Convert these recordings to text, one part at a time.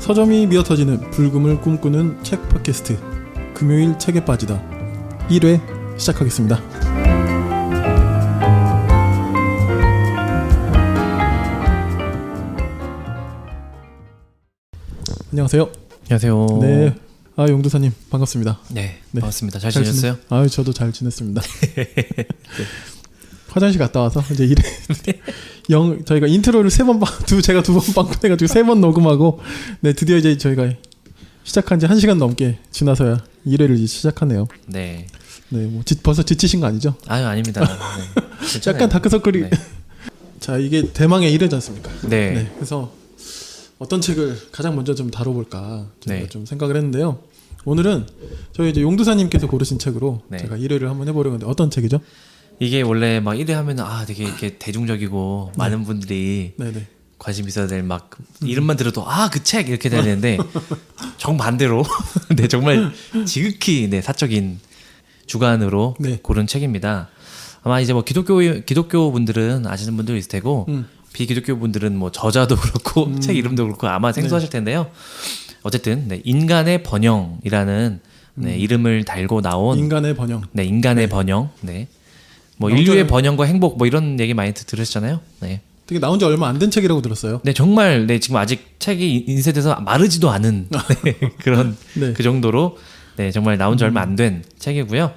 서점이 미어터지는 불금을 꿈꾸는 책 팟캐스트 금요일 책에 빠지다 1회 시작하겠습니다. 안녕하세요. 안녕하세요. 네, 용두사님 반갑습니다. 네, 반갑습니다. 잘 지냈어요? 저도 잘 지냈습니다. 네. 화장실 갔다 와서 이제 이래 저희가 인트로를 제가 두 번 빵꾸해가지고 3번 녹음하고 네 드디어 이제 저희가 시작한 지 1시간 넘게 지나서야 1회를 이제 시작하네요. 네. 네, 뭐 벌써 지치신 거 아니죠? 아유, 아닙니다. 네. 약간 다크서클이. 네. 자, 이게 대망의 1회지 않습니까? 네. 네. 그래서 어떤 책을 가장 먼저 좀 다뤄볼까 제가 좀 생각을 했는데요. 오늘은 저희 이제 용두사님께서 고르신 책으로 제가 1회를 한번 해보려고 하는데 어떤 책이죠? 이게 원래 막 1회 하면 되게 이렇게 대중적이고 많은 분들이 관심 있어야 될 막 이름만 들어도 그 책 이렇게 돼야 되는데 정반대로 네, 정말 지극히 사적인 주관으로 고른 책입니다. 아마 이제 뭐 기독교 분들은 아시는 분들 있을 테고 비기독교 분들은 뭐 저자도 그렇고 책 이름도 그렇고 아마 생소하실 텐데요. 어쨌든 인간의 번영이라는 이름을 달고 나온 인간의 번영. 네, 인간의 번영. 네. 뭐 인류의 번영과 행복 뭐 이런 얘기 많이 들으셨잖아요. 네. 되게 나온 지 얼마 안 된 책이라고 들었어요. 네, 정말 지금 아직 책이 인쇄돼서 마르지도 않은 그런 그 정도로 정말 나온 지 얼마 안 된 책이고요.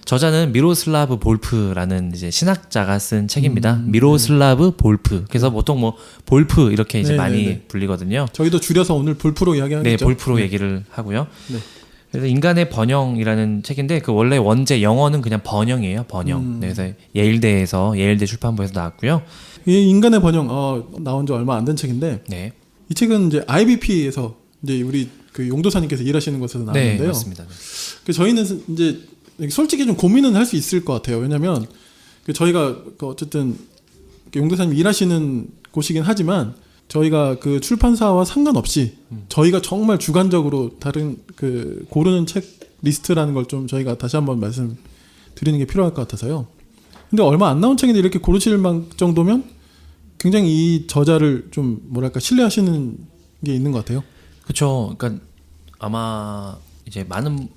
저자는 미로슬라브 볼프라는 이제 신학자가 쓴 책입니다. 미로슬라브 볼프. 그래서 보통 뭐 볼프 이렇게 이제 많이 불리거든요. 저희도 줄여서 오늘 볼프로 이야기하겠죠. 네, 볼프로 얘기를 하고요. 그래서 인간의 번영이라는 책인데 그 원래 원제 영어는 그냥 번영이에요. 번영. 그래서 예일대 출판부에서 나왔고요. 이 인간의 번영 나온 지 얼마 안 된 책인데 이 책은 이제 IBP에서 이제 우리 그 용도사님께서 일하시는 곳에서 나왔는데요. 네, 맞습니다. 저희는 이제 솔직히 좀 고민은 할 수 있을 것 같아요. 왜냐하면 저희가 어쨌든 용도사님 일하시는 곳이긴 하지만 저희가 그 출판사와 상관없이 저희가 정말 주관적으로 다른 그 고르는 책 리스트라는 걸 좀 저희가 다시 한번 말씀드리는 게 필요할 것 같아서요. 근데 얼마 안 나온 책인데 이렇게 고르실 정도면 굉장히 이 저자를 좀 뭐랄까 신뢰하시는 게 있는 것 같아요. 그렇죠. 그러니까 아마 이제 많은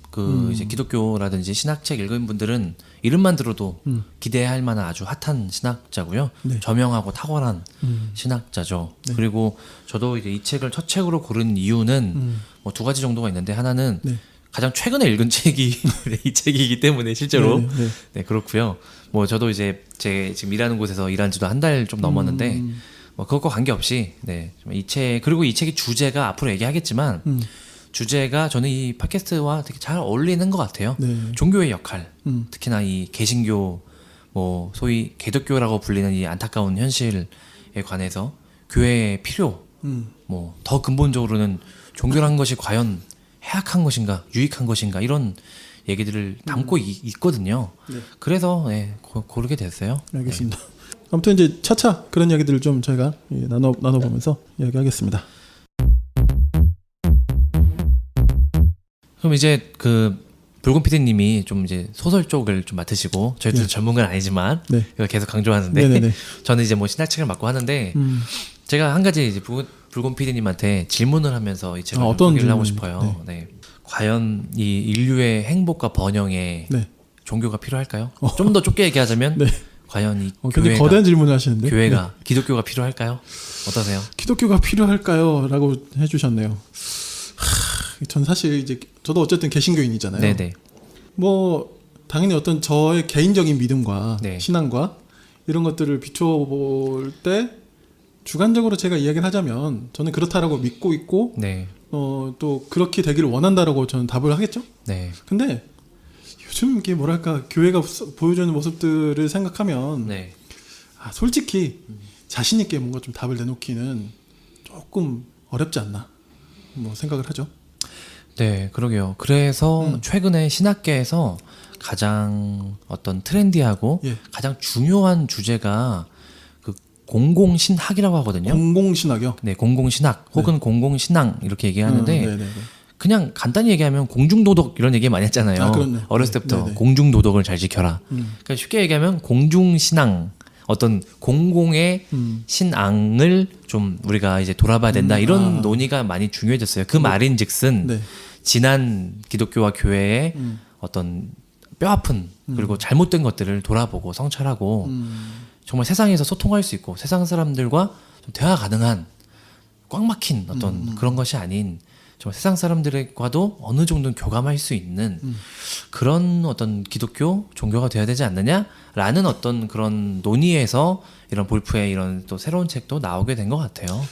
이제 기독교라든지 신학책 읽은 분들은 이름만 들어도 기대할 만한 아주 핫한 신학자고요. 저명하고 탁월한 신학자죠. 그리고 저도 이제 이 책을 첫 책으로 고른 이유는 뭐 2가지 정도가 있는데 하나는 가장 최근에 읽은 책이 이 책이기 때문에 실제로 그렇고요. 뭐 저도 이제 제 지금 일하는 곳에서 일한 지도 1달 좀 넘었는데 뭐 그것과 관계없이 이 책 그리고 이 책의 주제가 앞으로 얘기하겠지만 주제가 저는 이 팟캐스트와 되게 잘 어울리는 것 같아요. 종교의 역할, 특히나 이 개신교, 뭐 소위 개독교라고 불리는 이 안타까운 현실에 관해서 교회의 필요, 뭐 더 근본적으로는 종교라는 것이 과연 해악한 것인가, 유익한 것인가 이런 얘기들을 담고 있거든요. 그래서 고르게 됐어요. 알겠습니다. 아무튼 이제 차차 그런 이야기들을 좀 저희가 나눠보면서 이야기하겠습니다. 그럼 이제 불곰 PD님이 좀 이제 소설 쪽을 좀 맡으시고 저희도 전문가는 아니지만 이걸 계속 강조하는데 저는 이제 뭐 신학책을 맡고 하는데 제가 한 가지 이제 불곰 PD님한테 질문을 하면서 이 책을 소개를 하고 싶어요. 과연 이 인류의 행복과 번영에 종교가 필요할까요? 좀 더 좁게 얘기하자면 과연 이 굉장히 거대한 질문을 하시는데 교회가 기독교가 필요할까요? 어떠세요? 기독교가 필요할까요? 라고 해주셨네요. 전 사실 이제 저도 어쨌든 개신교인이잖아요. 뭐 당연히 어떤 저의 개인적인 믿음과 신앙과 이런 것들을 비춰볼 때 주관적으로 제가 이야기를 하자면 저는 그렇다라고 믿고 있고 또 그렇게 되기를 원한다라고 저는 답을 하겠죠. 근데 요즘 이게 뭐랄까 교회가 보여주는 모습들을 생각하면 솔직히 자신 있게 뭔가 좀 답을 내놓기는 조금 어렵지 않나 뭐 생각을 하죠. 네, 그러게요. 그래서 최근에 신학계에서 가장 어떤 트렌디하고 가장 중요한 주제가 그 공공신학이라고 하거든요. 공공신학이요? 네, 공공신학 혹은 공공신앙 이렇게 얘기하는데 그냥 간단히 얘기하면 공중도덕 이런 얘기 많이 했잖아요. 어렸을 때부터 공중도덕을 잘 지켜라. 그러니까 쉽게 얘기하면 공중신앙 어떤 공공의 신앙을 좀 우리가 이제 돌아봐야 된다 이런 논의가 많이 중요해졌어요. 그 말인즉슨 네. 지난 기독교와 교회의 어떤 뼈아픈 그리고 잘못된 것들을 돌아보고 성찰하고 정말 세상에서 소통할 수 있고 세상 사람들과 좀 대화 가능한 꽉 막힌 어떤 그런 것이 아닌 정말 세상 사람들과도 어느 정도는 교감할 수 있는 그런 어떤 기독교 종교가 되어야 되지 않느냐라는 어떤 그런 논의에서 이런 볼프의 이런 또 새로운 책도 나오게 된 것 같아요.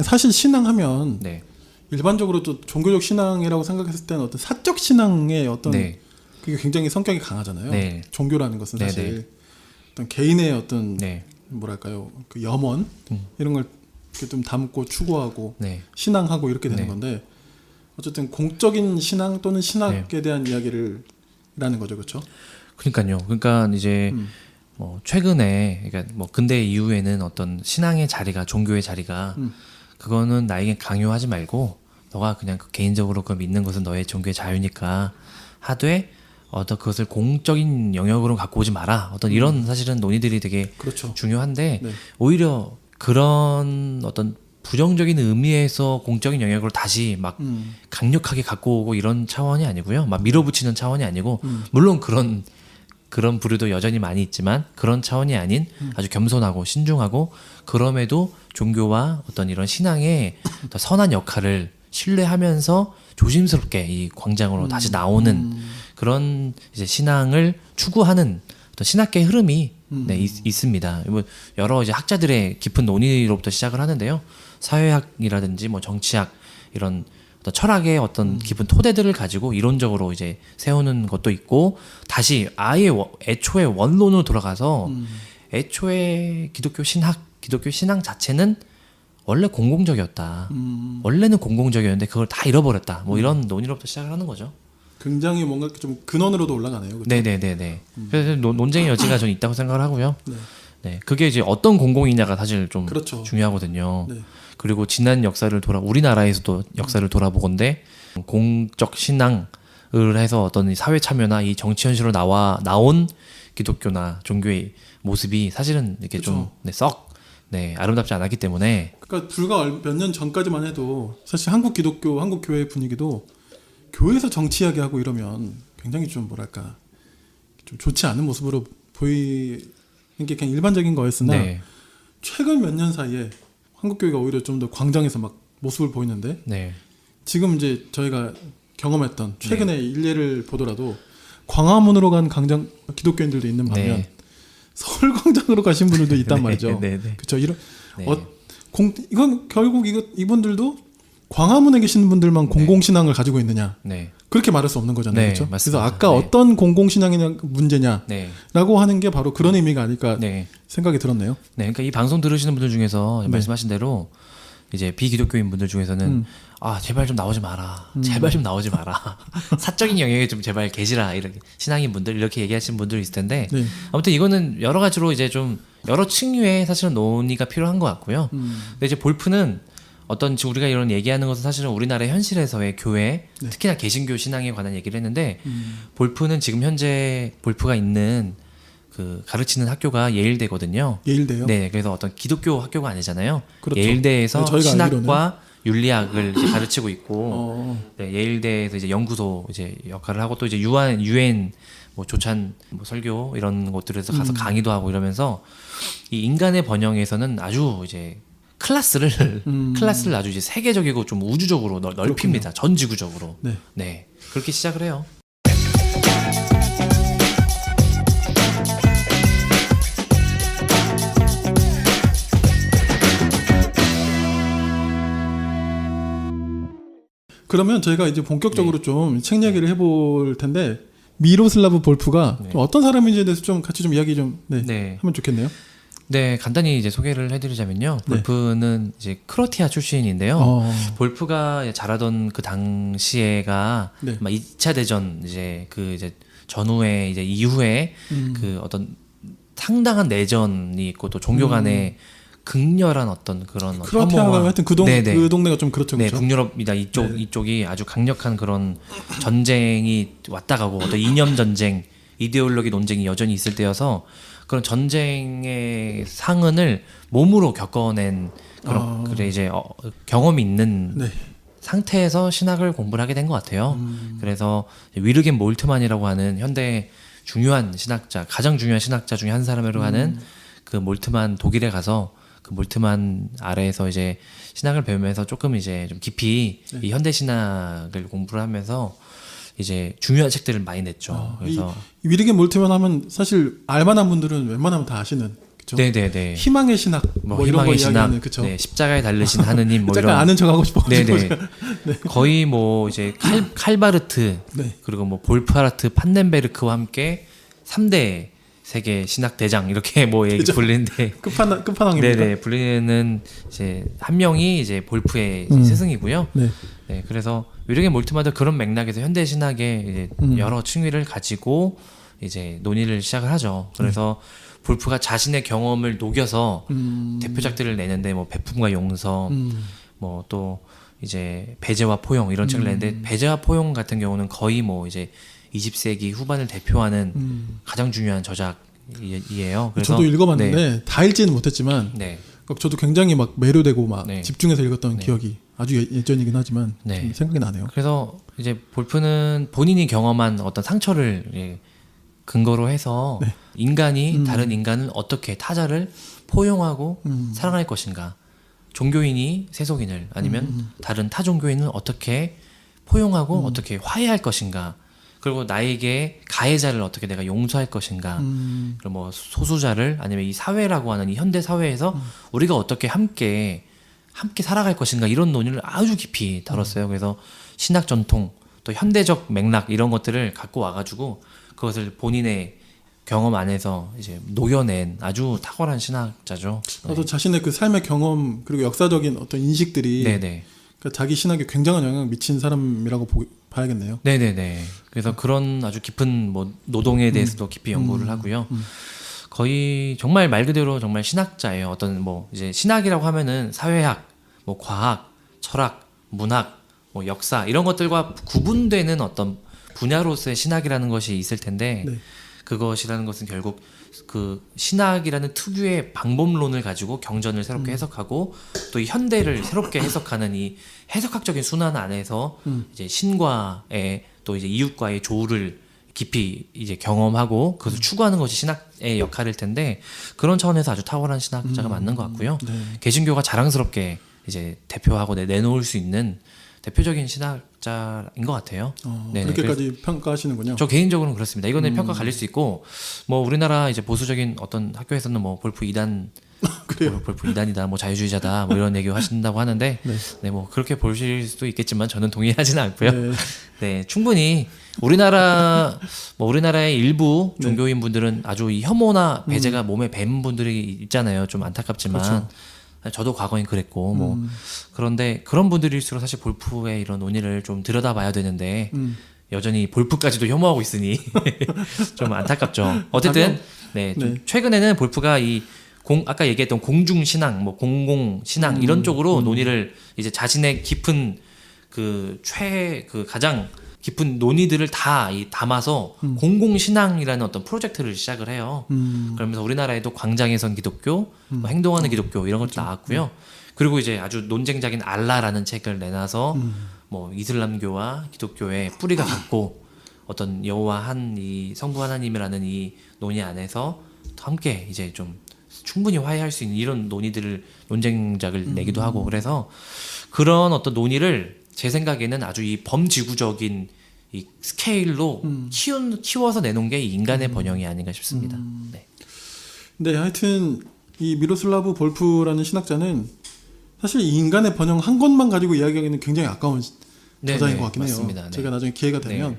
사실 신앙하면 네. 일반적으로 또 종교적 신앙이라고 생각했을 때는 어떤 사적 신앙의 어떤 네. 그게 굉장히 성격이 강하잖아요. 네. 종교라는 것은 네, 사실 네. 어떤 개인의 어떤 네. 뭐랄까요 그 염원 이런 걸 이렇게 좀 담고 추구하고 네. 신앙하고 이렇게 되는 네. 건데 어쨌든 공적인 신앙 또는 신학에 대한 이야기를 라는 거죠, 그렇죠? 그러니까요. 그러니까 이제 뭐 최근에 그러니까 뭐 근대 이후에는 어떤 신앙의 자리가 종교의 자리가 그거는 나에게 강요하지 말고 너가 그냥 그 개인적으로 그 믿는 것은 너의 종교의 자유니까 하되 어떤 그것을 공적인 영역으로 갖고 오지 마라. 어떤 이런 사실은 논의들이 되게 그렇죠. 중요한데 네. 오히려 그런 어떤 부정적인 의미에서 공적인 영역으로 다시 막 강력하게 갖고 오고 이런 차원이 아니고요. 막 밀어붙이는 차원이 아니고 물론 그런 부류도 여전히 많이 있지만 그런 차원이 아닌 아주 겸손하고 신중하고 그럼에도 종교와 어떤 이런 신앙의 더 선한 역할을 신뢰하면서 조심스럽게 이 광장으로 다시 나오는 그런 이제 신앙을 추구하는 어떤 신학계의 흐름이 네, 있습니다. 뭐 여러 이제 학자들의 깊은 논의로부터 시작을 하는데요. 사회학이라든지 뭐 정치학 이런 어떤 철학의 어떤 깊은 토대들을 가지고 이론적으로 이제 세우는 것도 있고 다시 아예 애초에 원론으로 돌아가서 애초에 기독교 신앙 자체는 원래 공공적이었다. 원래는 공공적이었는데 그걸 다 잃어버렸다. 뭐 이런 논의로부터 시작을 하는 거죠. 굉장히 뭔가 좀 근원으로도 올라가네요. 그렇죠? 네네네네. 그래서 논쟁의 여지가 저는 있다고 생각을 하고요. 네. 네, 그게 이제 어떤 공공이냐가 사실 좀 그렇죠. 중요하거든요. 네. 그리고 지난 역사를 우리나라에서도 역사를 돌아보건대 공적 신앙을 해서 어떤 이 사회 참여나 이 정치 현실로 나온 기독교나 종교의 모습이 사실은 이렇게 그렇죠. 좀 아름답지 않았기 때문에 그러니까 불과 몇 년 전까지만 해도 사실 한국 기독교, 한국 교회 분위기도 교회에서 정치 이야기하고 이러면 굉장히 좀 뭐랄까 좀 좋지 않은 모습으로 보이는 게 그냥 일반적인 거였으나 네. 최근 몇 년 사이에 한국 교회가 오히려 좀 더 광장에서 막 모습을 보이는데 네. 지금 이제 저희가 경험했던 최근의 일례를 보더라도 광화문으로 간 기독교인들도 있는 반면 네. 서울 광장으로 가신 분들도 있단 말이죠. 그렇죠. 이건 결국 이분들도 광화문에 계시는 분들만 공공신앙을 가지고 있느냐? 네. 그렇게 말할 수 없는 거잖아요. 그렇죠? 맞습니다. 그래서 아까 어떤 공공신앙이냐 문제냐라고 네. 하는 게 바로 그런 의미가 아닐까 네. 생각이 들었네요. 네, 그러니까 이 방송 들으시는 분들 중에서 말씀하신 대로 이제 비기독교인 분들 중에서는 아 제발 좀 나오지 마라, 제발 좀 나오지 마라, 사적인 영역에 좀 제발 계시라 이렇게 신앙인 분들 이렇게 얘기하시는 분들이 있을 텐데 아무튼 이거는 여러 가지로 이제 좀 여러 층위의 사실은 논의가 필요한 것 같고요. 근데 이제 볼프는 어떤 지금 우리가 이런 얘기하는 것은 사실은 우리나라의 현실에서의 교회 특히나 개신교 신앙에 관한 얘기를 했는데 볼프는 지금 현재 볼프가 있는 그 가르치는 학교가 예일대거든요. 예일대요? 네, 그래서 어떤 기독교 학교가 아니잖아요. 그렇죠. 예일대에서 네, 신학과 윤리학을 이제 가르치고 있고, 네, 예일대에서 이제 연구소 이제 역할을 하고 또 이제 유엔 뭐 조찬 뭐 설교 이런 곳들에서 가서 강의도 하고 이러면서 이 인간의 번영에서는 아주 이제 클래스를 아주 이제 세계적이고 좀 우주적으로 넓힙니다. 전 지구적으로. 네, 그렇게 시작을 해요. 그러면 저희가 이제 본격적으로 좀 책 이야기를 해볼 텐데 미로슬라브 볼프가 좀 어떤 사람인지에 대해서 좀 같이 좀 이야기 좀 하면 좋겠네요. 네, 간단히 이제 소개를 해드리자면요. 볼프는 이제 크로아티아 출신인데요. 볼프가 자라던 그 당시에가 2차 대전 이제 전후에 이제 이후에 그 어떤 상당한 내전이 있고 또 종교 간의 극렬한 어떤 그런 크로아티아가 하여튼 그 동네가 좀 그렇죠. 네, 그렇죠? 북유럽이다 이쪽이 아주 강력한 그런 전쟁이 왔다 가고 어떤 이념 전쟁 이데올로기 논쟁이 여전히 있을 때여서 그런 전쟁의 상흔을 몸으로 겪어낸 그런 그래 이제 경험이 있는 네. 상태에서 신학을 공부를 하게 된 것 같아요. 그래서 위르겐 몰트만이라고 하는 현대 중요한 신학자, 가장 중요한 신학자 중에 한 사람으로 하는 그 몰트만 독일에 가서 그 몰트만 아래에서 이제 신학을 배우면서 조금 이제 좀 깊이 이 현대 신학을 공부를 하면서 이제 중요한 책들을 많이 냈죠. 그래서 이 위르겐 몰트만 하면 사실 알만한 분들은 웬만하면 다 아시는. 그쵸? 네네네. 희망의 신학 뭐 이런 거 이야기하는 그쵸? 네, 십자가에 달리신 하느님 뭐 잠깐 이런 아는 척하고 싶어가지고 네네. 네. 거의 뭐 이제 칼바르트 네. 그리고 뭐 볼프하르트 판넨베르크와 함께 3대 세계 신학 대장 이렇게 뭐 얘기 불리는데 끝판왕입니다. 네네 불리는 이제 한 명이 이제 볼프의 스승이고요. 네. 네, 그래서 위르겐 몰트만도 그런 맥락에서 현대 신학의 이제 여러 층위를 가지고 이제 논의를 시작을 하죠. 그래서 볼프가 자신의 경험을 녹여서 대표작들을 내는데 뭐 베품과 용서, 뭐 또 이제 배제와 포용 이런 책을 내는데 배제와 포용 같은 경우는 거의 뭐 이제 20세기 후반을 대표하는 가장 중요한 저작이에요. 그래서 저도 읽어봤는데 다 읽지는 못했지만 저도 굉장히 막 매료되고 막 집중해서 읽었던 기억이 아주 예전이긴 하지만 좀 생각이 나네요. 그래서 이제 볼프는 본인이 경험한 어떤 상처를 근거로 해서 인간이 다른 인간을 어떻게 타자를 포용하고 사랑할 것인가, 종교인이 세속인을 아니면 다른 타 종교인을 어떻게 포용하고 어떻게 화해할 것인가, 그리고 나에게 가해자를 어떻게 내가 용서할 것인가, 그리고 뭐 소수자를 아니면 이 사회라고 하는 이 현대 사회에서 우리가 어떻게 함께 살아갈 것인가, 이런 논의를 아주 깊이 다뤘어요. 그래서 신학 전통 또 현대적 맥락 이런 것들을 갖고 와가지고 그것을 본인의 경험 안에서 이제 녹여낸 아주 탁월한 신학자죠. 그래서 자신의 그 삶의 경험 그리고 역사적인 어떤 인식들이 그러니까 자기 신학에 굉장한 영향을 미친 사람이라고 봐야겠네요. 네네네. 그래서 그런 아주 깊은 뭐 노동에 대해서도 깊이 연구를 하고요. 거의 정말 말 그대로 정말 신학자예요. 어떤 뭐 이제 신학이라고 하면은 사회학, 뭐 과학, 철학, 문학, 뭐 역사 이런 것들과 구분되는 어떤 분야로서의 신학이라는 것이 있을 텐데 그것이라는 것은 결국 그 신학이라는 특유의 방법론을 가지고 경전을 새롭게 해석하고 또 이 현대를 새롭게 해석하는 이 해석학적인 순환 안에서 이제 신과의 또 이제 이웃과의 조우를 깊이 이제 경험하고 그것을 추구하는 것이 신학의 역할일 텐데 그런 차원에서 아주 탁월한 신학자가 맞는 것 같고요. 개신교가 자랑스럽게 이제 대표하고 내놓을 수 있는 대표적인 신학자인 것 같아요. 그렇게까지 평가하시는군요. 저 개인적으로는 그렇습니다. 이거는 평가 갈릴 수 있고, 뭐 우리나라 이제 보수적인 어떤 학교에서는 뭐 볼프 2단, 볼프 2단이다, 뭐 자유주의자다, 뭐 이런 얘기 하신다고 하는데, 뭐 그렇게 보실 수도 있겠지만 저는 동의하지는 않고요. 충분히 우리나라의 일부 종교인 분들은 아주 이 혐오나 배제가 몸에 밴 분들이 있잖아요. 좀 안타깝지만. 그렇죠. 저도 과거엔 그랬고 뭐 그런데 그런 분들일수록 사실 볼프의 이런 논의를 좀 들여다봐야 되는데 여전히 볼프까지도 혐오하고 있으니 좀 안타깝죠. 어쨌든 좀 최근에는 볼프가 아까 얘기했던 공중 신앙, 뭐 공공 신앙 이런 쪽으로 논의를 이제 자신의 깊은 그 가장 깊은 논의들을 다 담아서 공공신앙이라는 어떤 프로젝트를 시작을 해요. 그러면서 우리나라에도 광장에선 기독교, 뭐 행동하는 기독교 이런 것도 나왔고요. 그리고 이제 아주 논쟁적인 알라라는 책을 내놔서 뭐 이슬람교와 기독교의 뿌리가 같고 어떤 여호와 이 성부 하나님이라는 이 논의 안에서 함께 이제 좀 충분히 화해할 수 있는 이런 논쟁작을 내기도 하고 그래서 그런 어떤 논의를 제 생각에는 아주 이 범지구적인 이 스케일로 키워서 내놓은 게 인간의 번영이 아닌가 싶습니다. 네, 하여튼 이 미로슬라브 볼프라는 신학자는 사실 이 인간의 번영 한 권만 가지고 이야기하기는 굉장히 아까운 저자인 것 같긴 해요. 맞습니다. 제가 나중에 기회가 되면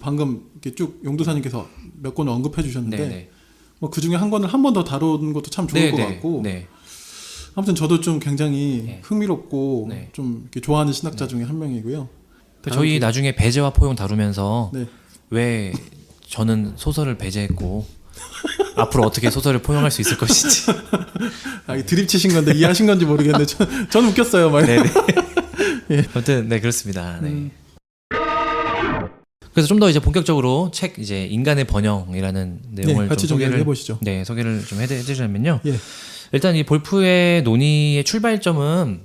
방금 이렇게 쭉 용도사님께서 몇 권을 언급해 주셨는데 뭐 그 중에 한 권을 한 번 더 다루는 것도 참 좋을 것 같고 아무튼 저도 좀 굉장히 흥미롭고 좀 이렇게 좋아하는 신학자 중에 한 명이고요. 저희 나중에 배제와 포용 다루면서 왜 저는 소설을 배제했고 앞으로 어떻게 소설을 포용할 수 있을 것인지 드립 치신 건데 이해하신 건지 모르겠는데 저는 웃겼어요. 아무튼 그렇습니다. 그래서 좀 더 이제 본격적으로 책 이제 인간의 번영이라는 내용을 같이 좀 소개를 해보시죠. 네, 소개를 좀 해드리자면요. 예. 일단 이 볼프의 논의의 출발점은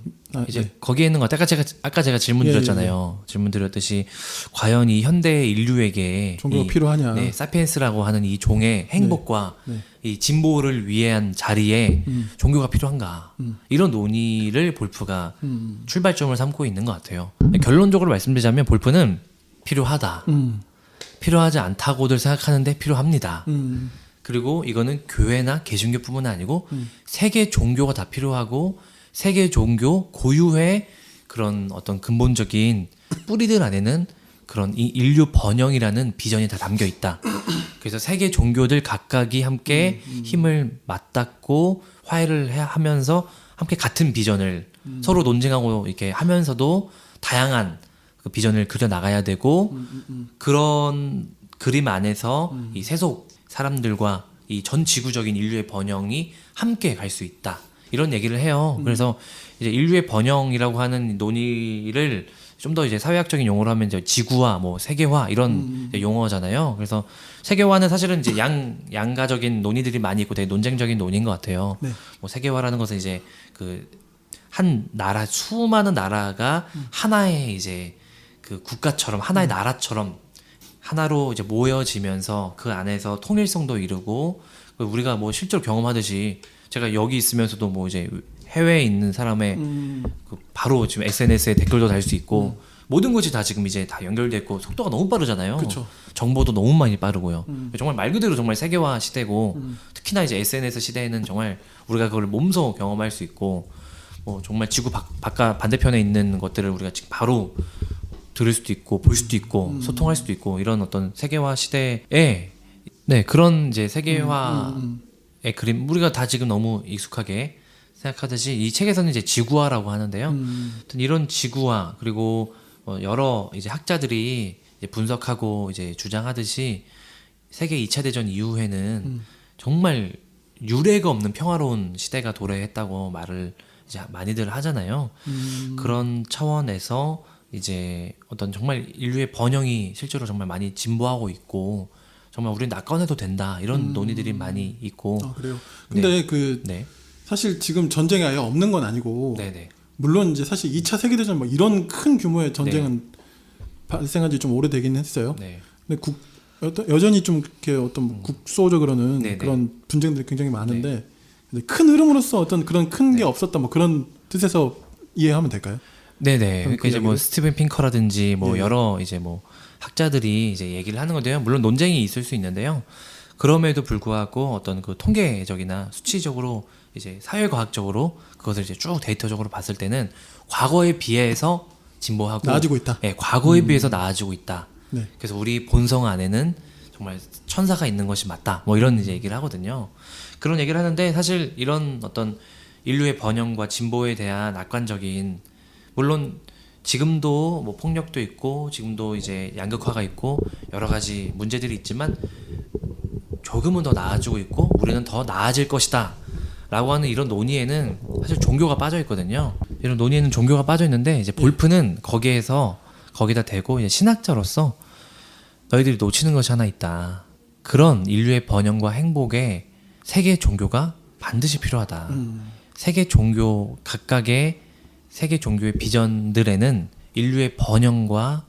이제 네. 거기에 있는 것 아까 제가 질문 드렸잖아요. 질문 드렸듯이 과연 이 현대 인류에게 종교가 필요하냐? 네, 사피엔스라고 하는 이 종의 행복과 이 진보를 위한 자리에 종교가 필요한가? 이런 논의를 볼프가 출발점을 삼고 있는 것 같아요. 결론적으로 말씀드리자면 볼프는 필요하다. 필요하지 않다고들 생각하는데 필요합니다. 그리고 이거는 교회나 개신교뿐만 아니고 세계 종교가 다 필요하고 세계 종교 고유의 그런 어떤 근본적인 뿌리들 안에는 그런 이 인류 번영이라는 비전이 다 담겨 있다. 그래서 세계 종교들 각각이 함께 힘을 맞닿고 화해를 하면서 함께 같은 비전을 서로 논쟁하고 이렇게 하면서도 다양한 그 비전을 그려 나가야 되고 그런 그림 안에서 이 세속 사람들과 이 전 지구적인 인류의 번영이 함께 갈 수 있다. 이런 얘기를 해요. 그래서 이제 인류의 번영이라고 하는 논의를 좀 더 이제 사회학적인 용어로 하면 이제 지구화, 뭐 세계화 이런 용어잖아요. 그래서 세계화는 사실은 이제 양가적인 논의들이 많이 있고 되게 논쟁적인 논의인 것 같아요. 네. 뭐 세계화라는 것은 이제 그 한 나라 수많은 나라가 하나의 이제 그 국가처럼 하나의 나라처럼 하나로 이제 모여지면서 그 안에서 통일성도 이루고 우리가 뭐 실제로 경험하듯이 제가 여기 있으면서도 뭐 이제 해외에 있는 사람의 그 바로 지금 SNS에 댓글도 달 수 있고 모든 것이 다 지금 이제 다 연결됐고 속도가 너무 빠르잖아요. 그쵸. 정보도 너무 많이 빠르고요. 정말 말 그대로 정말 세계화 시대고 특히나 이제 SNS 시대에는 정말 우리가 그걸 몸소 경험할 수 있고 뭐 정말 지구 바깥 반대편에 있는 것들을 우리가 지금 바로 들을 수도 있고 볼 수도 있고 소통할 수도 있고 이런 어떤 세계화 시대에 네 그런 이제 세계화의 그림 우리가 다 지금 너무 익숙하게 생각하듯이 이 책에서는 이제 지구화라고 하는데요. 아무튼 이런 지구화 그리고 여러 이제 학자들이 이제 분석하고 이제 주장하듯이 세계 2차 대전 이후에는 정말 유례가 없는 평화로운 시대가 도래했다고 말을 이제 많이들 하잖아요. 그런 차원에서 이제 어떤 정말 인류의 번영이 실제로 정말 많이 진보하고 있고 정말 우리는 낙관해도 된다 이런 논의들이 많이 있고. 아, 그래요. 근데 사실 지금 전쟁이 아예 없는 건 아니고 물론 이제 사실 2차 세계대전 뭐 이런 큰 규모의 전쟁은 발생한 지 좀 오래되긴 했어요. 근데 여전히 좀 이렇게 어떤 국소적으로는 그런 분쟁들이 굉장히 많은데 근데 큰 흐름으로서 어떤 그런 큰 게 없었다 뭐 그런 뜻에서 이해하면 될까요? 네네. 그러니까 이제 뭐 스티븐 핑커라든지 뭐 여러 이제 뭐 학자들이 이제 얘기를 하는 건데요. 물론 논쟁이 있을 수 있는데요. 그럼에도 불구하고 어떤 그 통계적이나 수치적으로 이제 사회과학적으로 그것을 이제 쭉 데이터적으로 봤을 때는 과거에 비해서 진보하고 나아지고 있다. 네, 과거에 비해서 나아지고 있다. 그래서 우리 본성 안에는 정말 천사가 있는 것이 맞다. 뭐 이런 이제 얘기를 하거든요. 그런 얘기를 하는데 사실 이런 어떤 인류의 번영과 진보에 대한 낙관적인 물론 지금도 뭐 폭력도 있고 지금도 이제 양극화가 있고 여러 가지 문제들이 있지만 조금은 더 나아지고 있고 우리는 더 나아질 것이다 라고 하는 이런 논의에는 사실 종교가 빠져 있거든요. 이런 논의에는 종교가 빠져 있는데 이제 볼프는 거기다 대고 이제 신학자로서 너희들이 놓치는 것이 하나 있다. 그런 인류의 번영과 행복에 세계 종교가 반드시 필요하다. 세계 종교 각각의 세계 종교의 비전들에는 인류의 번영과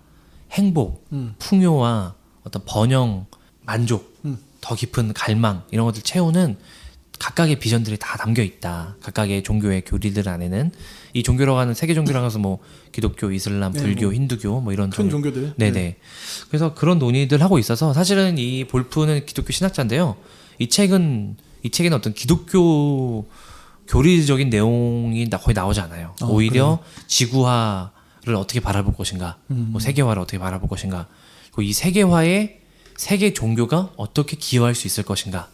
행복, 풍요와 어떤 번영, 만족, 더 깊은 갈망 이런 것들 채우는 각각의 비전들이 다 담겨 있다. 각각의 종교의 교리들 안에는 이 종교라고 하는 세계 종교라고 해서 뭐 기독교, 이슬람, 불교, 힌두교 뭐 이런 큰 종교들. 네네. 그래서 그런 논의들 하고 있어서 사실은 이 볼프는 기독교 신학자인데요. 이 책에는 어떤 기독교 교리적인 내용이 거의 나오지 않아요. 오히려 그래요? 지구화를 어떻게 바라볼 것인가, 뭐 세계화를 어떻게 바라볼 것인가, 그리고 이 세계화에 세계 종교가 어떻게 기여할 수 있을 것인가,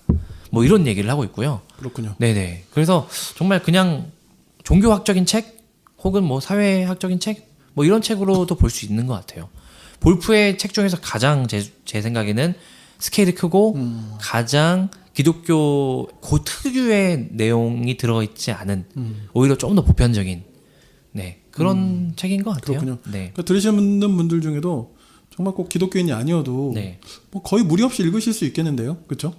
뭐 이런 얘기를 하고 있고요. 그렇군요. 네네. 그래서 정말 그냥 종교학적인 책, 혹은 뭐 사회학적인 책, 뭐 이런 책으로도 볼 수 있는 것 같아요. 볼프의 책 중에서 가장 제 생각에는 스케일이 크고 가장 기독교 그 특유의 내용이 들어있지 않은 오히려 좀 더 보편적인 그런 책인 것 같아요. 그렇군요. 네. 그러니까 들으시는 분들 중에도 정말 꼭 기독교인이 아니어도 네. 뭐 거의 무리 없이 읽으실 수 있겠는데요, 그렇죠?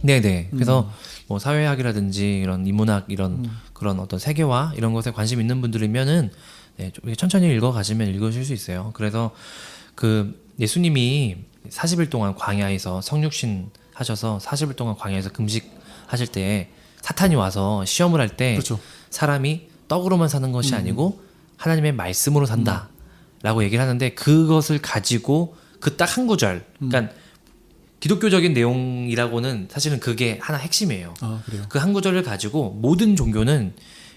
네네. 그래서 뭐 사회학이라든지 이런 인문학 이런 그런 어떤 세계화 이런 것에 관심 있는 분들이면은 네, 좀 천천히 읽어가시면 읽으실 수 있어요. 그래서 그 예수님이 40일 동안 광야에서 성육신 하셔서 40일 동안 광야에서 금식하실 때 사탄이 와서 시험을 할 때 그렇죠. 사람이 떡으로만 사는 것이 아니고 하나님의 말씀으로 산다라고 얘기를 하는데 그것을 가지고 그 딱 한 구절, 그러니까 기독교적인 내용이라고는 사실은 그게 하나 핵심이에요. 아, 그래요? 그 한 구절을 가지고 모든 종교는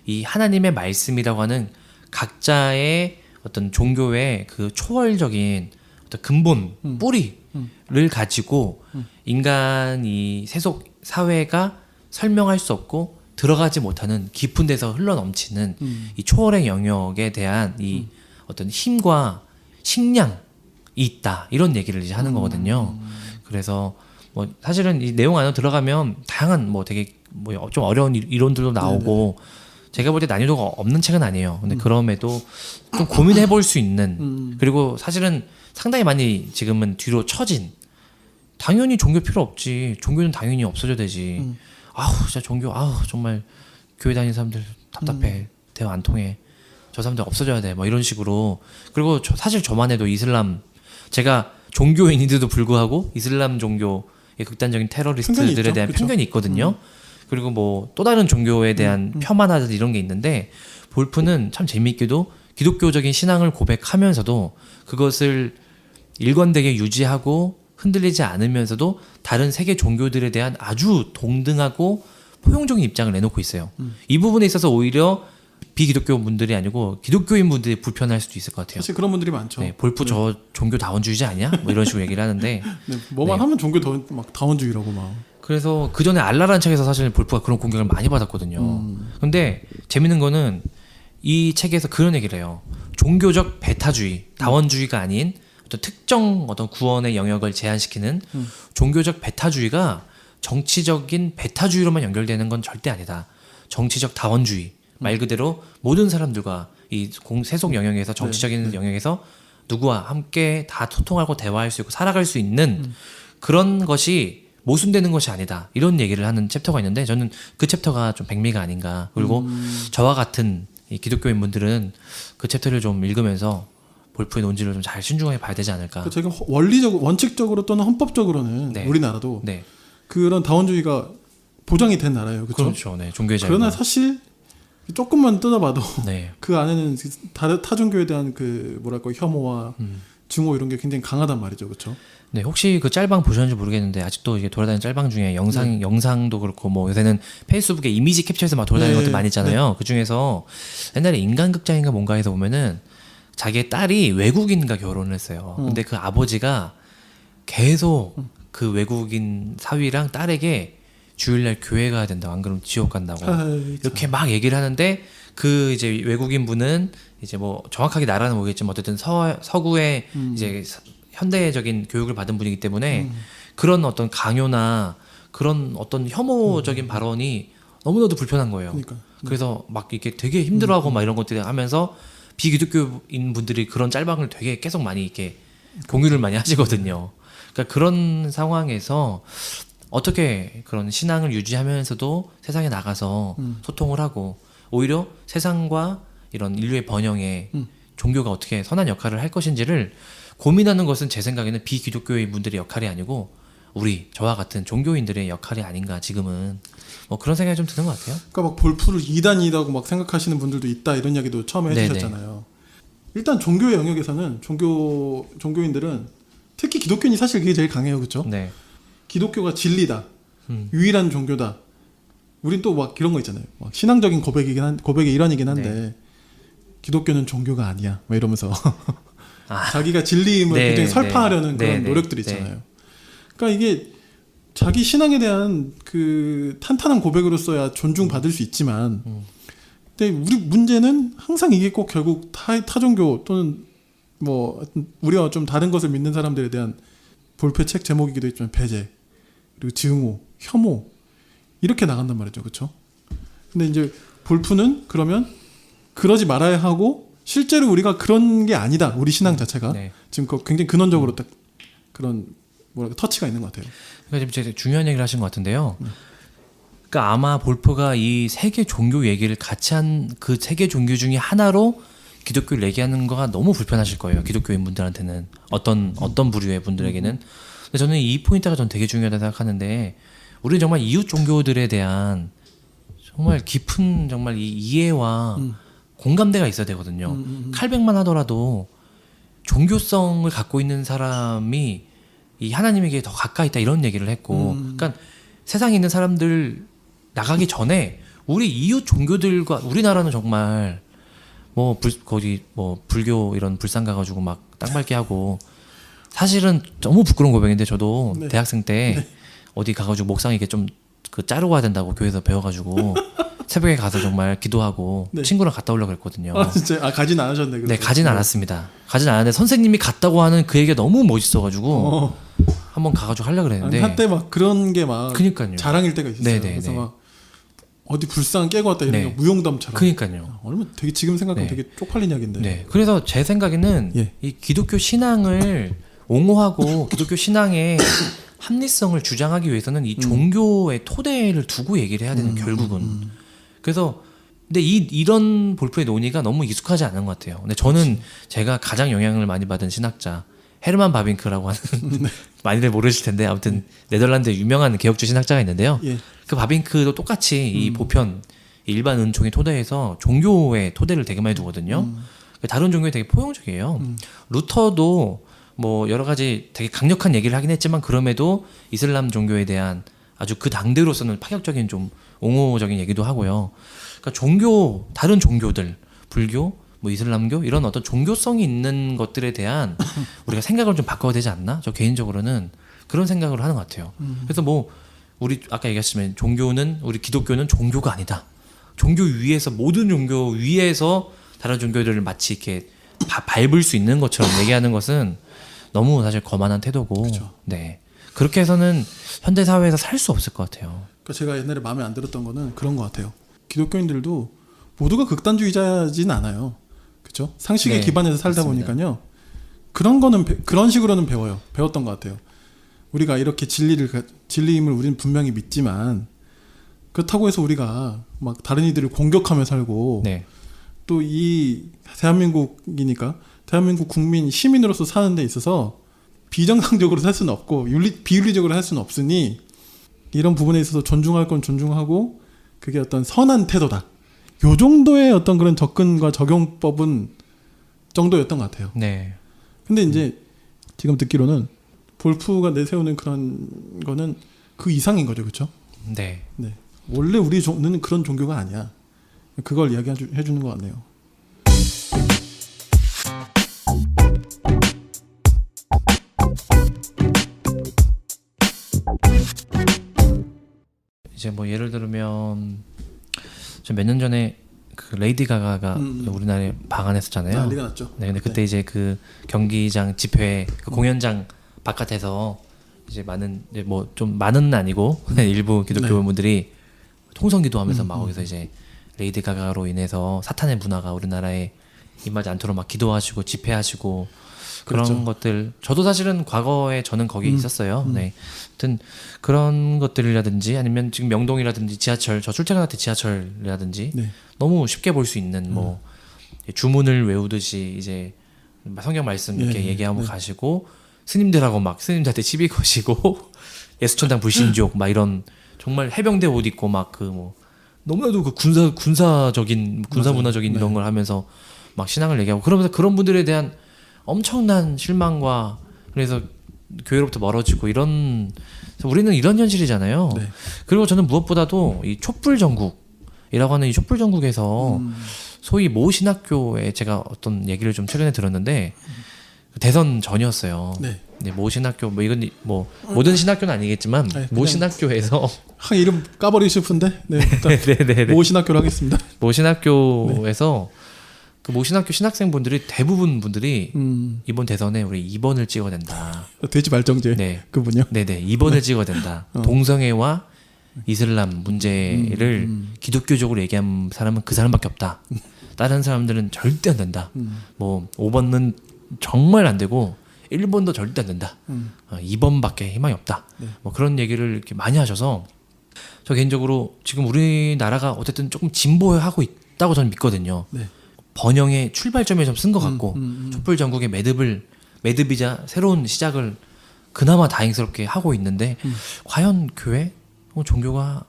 이 하나님의 말씀이라고 하는 각자의 어떤 종교의 그 초월적인 어떤 근본, 뿌리를 가지고 인간이 세속 사회가 설명할 수 없고 들어가지 못하는 깊은 데서 흘러넘치는 이 초월의 영역에 대한 이 어떤 힘과 식량이 있다. 이런 얘기를 이제 하는 거거든요. 그래서 뭐 사실은 이 내용 안에 들어가면 다양한 뭐 되게 뭐 좀 어려운 이론들도 나오고 제가 볼 때 난이도가 없는 책은 아니에요. 근데 그럼에도 좀 고민해 볼 수 있는 그리고 사실은 상당히 많이 지금은 뒤로 처진 당연히 종교 필요 없지. 종교는 당연히 없어져야 되지. 아우 진짜 종교 아우 정말 교회 다니는 사람들 답답해. 대화 안 통해. 저 사람들 없어져야 돼. 뭐 이런 식으로. 그리고 사실 저만 해도 이슬람 제가 종교인인데도 불구하고 이슬람 종교의 극단적인 테러리스트들에 대한 그쵸? 편견이 있거든요. 그리고 뭐 또 다른 종교에 대한 폄하나 이런 게 있는데 볼프는 참 재미있게도 기독교적인 신앙을 고백하면서도 그것을 일관되게 유지하고 흔들리지 않으면서도 다른 세계 종교들에 대한 아주 동등하고 포용적인 입장을 내놓고 있어요. 이 부분에 있어서 오히려 비기독교 분들이 아니고 기독교인 분들이 불편할 수도 있을 것 같아요. 사실 그런 분들이 많죠. 네, 볼프 저 종교 다원주의자 아니야? 뭐 이런 식으로 얘기를 하는데 네, 뭐만 하면 종교 막 다원주의라고 막. 그래서 그 전에 알라라는 책에서 사실 볼프가 그런 공격을 많이 받았거든요. 근데 재밌는 거는 이 책에서 그런 얘기를 해요. 종교적 배타주의, 다원주의가 아닌 어떤 특정 어떤 구원의 영역을 제한시키는 종교적 배타주의가 정치적인 배타주의로만 연결되는 건 절대 아니다. 정치적 다원주의, 말 그대로 모든 사람들과 이 세속 영역에서 정치적인 영역에서 누구와 함께 다 소통하고 대화할 수 있고 살아갈 수 있는 그런 것이 모순되는 것이 아니다. 이런 얘기를 하는 챕터가 있는데 저는 그 챕터가 좀 백미가 아닌가. 그리고 저와 같은 이 기독교인 분들은 그 챕터를 좀 읽으면서 볼프의 논지를 좀 잘 신중하게 봐야 되지 않을까. 제가 원칙적으로 또는 헌법적으로는 네. 우리나라도 네. 그런 다원주의가 보장이 된 나라예요. 그렇죠? 그렇죠. 네. 종교의 자유. 그러나 사실 조금만 뜯어봐도 네. 그 안에는 타 종교에 대한 그 뭐랄까 혐오와 증오 이런 게 굉장히 강하단 말이죠. 그렇죠? 네, 혹시 그 짤방 보셨는지 모르겠는데 아직도 이게 돌아다니는 짤방 중에 영상도 그렇고 뭐 요새는 페이스북에 이미지 캡처해서 막 돌아다니는 것도 많이 있잖아요. 그 중에서 옛날에 인간극장인가 뭔가에서 보면은 자기의 딸이 외국인과 결혼을 했어요. 근데 그 아버지가 계속 그 외국인 사위랑 딸에게 주일날 교회 가야 된다고 안 그러면 지옥 간다고 이렇게 막 얘기를 하는데 그 이제 외국인 분은 이제 뭐 정확하게 나라는 모르겠지만 어쨌든 서구의 이제 현대적인 교육을 받은 분이기 때문에 그런 어떤 강요나 그런 어떤 혐오적인 발언이 너무나도 불편한 거예요. 그러니까. 그래서 막 이렇게 되게 힘들어하고 막 이런 것들을 하면서 비기독교인 분들이 그런 짤방을 되게 계속 많이 이렇게 공유를 많이 하시거든요. 그러니까 그런 상황에서 어떻게 그런 신앙을 유지하면서도 세상에 나가서 소통을 하고 오히려 세상과 이런 인류의 번영에 종교가 어떻게 선한 역할을 할 것인지를 고민하는 것은 제 생각에는 비기독교인 분들의 역할이 아니고 우리 저와 같은 종교인들의 역할이 아닌가 지금은 뭐 그런 생각이 좀 드는 것 같아요. 그러니까 막 볼프를 이단이라고 막 생각하시는 분들도 있다 이런 이야기도 처음에 해주셨잖아요. 일단 종교의 영역에서는 종교인들은 특히 기독교인이 사실 그게 제일 강해요, 그렇죠? 네. 기독교가 진리다, 유일한 종교다. 우린 또 막 이런 거 있잖아요. 막 신앙적인 고백의 일환이긴 한데 기독교는 종교가 아니야. 막 이러면서 자기가 진리임을 굉장히 설파하려는 그런 노력들이 있잖아요. 그러니까 이게 자기 신앙에 대한 그 탄탄한 고백으로서야 존중받을 수 있지만, 근데 우리 문제는 항상 이게 꼭 결국 타 종교 또는 뭐 우리와 좀 다른 것을 믿는 사람들에 대한 볼프의 책 제목이기도 했지만 배제 그리고 증오, 혐오 이렇게 나간단 말이죠, 그렇죠? 근데 이제 볼프는 그러면 그러지 말아야 하고 실제로 우리가 그런 게 아니다. 우리 신앙 자체가 네. 지금 굉장히 근원적으로 딱 그런 뭐랄까 터치가 있는 것 같아요. 그러니까 지금 되게 중요한 얘기를 하신 것 같은데요. 그러니까 아마 볼프가 이 세계 종교 얘기를 같이 한 그 세계 종교 중에 하나로 기독교를 얘기하는 거가 너무 불편하실 거예요. 기독교인 분들한테는 어떤 부류의 분들에게는. 근데 저는 이 포인트가 전 되게 중요하다고 생각하는데 우리 정말 이웃 종교들에 대한 정말 깊은 정말 이 이해와 공감대가 있어야 되거든요. 칼뱅만 하더라도 종교성을 갖고 있는 사람이 이 하나님에게 더 가까이 있다 이런 얘기를 했고, 그러니까 세상에 있는 사람들 나가기 전에 우리 이웃 종교들과 우리나라는 정말 거기 불교 이런 불상 가가지고 막 땅 밟기 하고 사실은 너무 부끄러운 고백인데 저도 네. 대학생 때 네. 어디 가가지고 목사님 이렇게 좀 그 자르고 가야 된다고 교회에서 배워가지고 새벽에 가서 정말 기도하고 네. 친구랑 갔다 오려고 그랬거든요. 진짜 가진 않으셨네. 네, 가진 않았습니다. 가진 않았는데 선생님이 갔다고 하는 그 얘기가 너무 멋있어가지고 한번 가가지고 하려고 그랬는데 한때 막 그런 게 막 그니까요. 자랑일 때가 있었어요. 네네네. 그래서 막 어디 불상 깨고 왔다 이런 네. 거 무용담처럼. 그니까요. 얼마나 되게 지금 생각하면 네. 되게 쪽팔린 이야기인데. 네. 그래서 제 생각에는 예. 이 기독교 신앙을 옹호하고 기독교 신앙의 합리성을 주장하기 위해서는 이 종교의 토대를 두고 얘기를 해야 되는 결국은. 그래서 근데 이런 볼프의 논의가 너무 익숙하지 않은 것 같아요. 근데 저는 제가 가장 영향을 많이 받은 신학자 헤르만 바빙크라고 하는 많이들 모르실 텐데 아무튼 네덜란드의 유명한 개혁주 신학자가 있는데요. 예. 그 바빙크도 똑같이 이 보편 일반 은총의 토대에서 종교의 토대를 되게 많이 두거든요. 다른 종교에 되게 포용적이에요. 루터도 뭐 여러 가지 되게 강력한 얘기를 하긴 했지만 그럼에도 이슬람 종교에 대한 아주 그 당대로서는 파격적인 좀 옹호적인 얘기도 하고요. 그러니까 다른 종교들, 불교, 뭐 이슬람교 이런 어떤 종교성이 있는 것들에 대한 우리가 생각을 좀 바꿔야 되지 않나? 저 개인적으로는 그런 생각을 하는 것 같아요. 그래서 우리 아까 얘기했지만 우리 기독교는 종교가 아니다. 종교 위에서 모든 종교 위에서 다른 종교들을 마치 이렇게 밟을 수 있는 것처럼 얘기하는 것은 너무 사실 거만한 태도고, 그쵸. 네 그렇게 해서는 현대 사회에서 살 수 없을 것 같아요. 그러니까 제가 옛날에 마음에 안 들었던 거는 그런 것 같아요. 기독교인들도 모두가 극단주의자진 않아요. 그렇죠? 상식에 네, 기반해서 살다 맞습니다. 보니까요. 그런 거는 그런 식으로는 배웠던 것 같아요. 우리가 이렇게 진리임을 우리는 분명히 믿지만 그렇다고 해서 우리가 막 다른 이들을 공격하며 살고 네. 또 이 대한민국이니까 대한민국 국민 시민으로서 사는 데 있어서 비정상적으로 살 수는 없고 비윤리적으로 할 수는 없으니 이런 부분에 있어서 존중할 건 존중하고 그게 어떤 선한 태도다. 요 정도의 어떤 그런 접근과 적용법은 정도였던 것 같아요. 네. 근데 이제 지금 듣기로는 볼프가 내세우는 그런 거는 그 이상인 거죠, 그렇죠? 네. 네. 원래 우리는 그런 종교가 아니야. 그걸 이야기해 주는 것 같네요. 이제 뭐 예를 들면 저 몇 년 전에 그 레이디 가가가 우리나라에 방한했었잖아요. 난리가 났죠. 네, 근데 그때 이제 그 경기장 집회 그 공연장 바깥에서 이제 많은 아니고 일부 기독교인분들이 통성기도하면서 막 거기서 이제 레이디 가가로 인해서 사탄의 문화가 우리나라에 임하지 않도록 막 기도하시고 집회하시고 그런 그렇죠. 것들 저도 사실은 과거에 저는 거기에 있었어요. 네, 하여튼 그런 것들이라든지 아니면 지금 명동이라든지 지하철 저 출퇴근할 때 지하철이라든지 네. 너무 쉽게 볼 수 있는 뭐 주문을 외우듯이 이제 성경 말씀 이렇게 예, 얘기하고 가시고 스님들하고 막 스님들한테 시비 거시고 예수천당 불신족 막 이런 정말 해병대 옷 입고 막 그 뭐 너무나도 그 군사 문화적인 이런 걸 하면서 막 신앙을 얘기하고 그러면서 그런 분들에 대한 엄청난 실망과 그래서 교회로부터 멀어지고 이런 우리는 이런 현실이잖아요. 네. 그리고 저는 무엇보다도 이 촛불 전국이라고 하는 이 촛불 전국에서 소위 모 신학교에 제가 어떤 얘기를 좀 최근에 들었는데 대선 전이었어요. 네. 네, 모 신학교 뭐 이건 뭐 모든 신학교는 아니겠지만 네, 모 신학교에서 이름 까버리고 싶은데 네, 일단 모 신학교로 하겠습니다. 모 신학교에서 그 모 신학교 신학생분들이 대부분 분들이 이번 대선에 우리 2번을 찍어야 된다. 돼지 발정제 네. 그분요. 네네 2번을 찍어야 된다. 동성애와 이슬람 문제를 기독교적으로 얘기한 사람은 그 사람밖에 없다. 다른 사람들은 절대 안 된다. 뭐 5번은 정말 안 되고 1번도 절대 안 된다. 2번밖에 희망이 없다. 네. 뭐 그런 얘기를 이렇게 많이 하셔서 저 개인적으로 지금 우리나라가 어쨌든 조금 진보하고 있다고 저는 믿거든요. 네. 번영의 출발점에 좀 쓴 것 같고 촛불 전국의 매듭이자 새로운 시작을 그나마 다행스럽게 하고 있는데 과연 교회, 종교가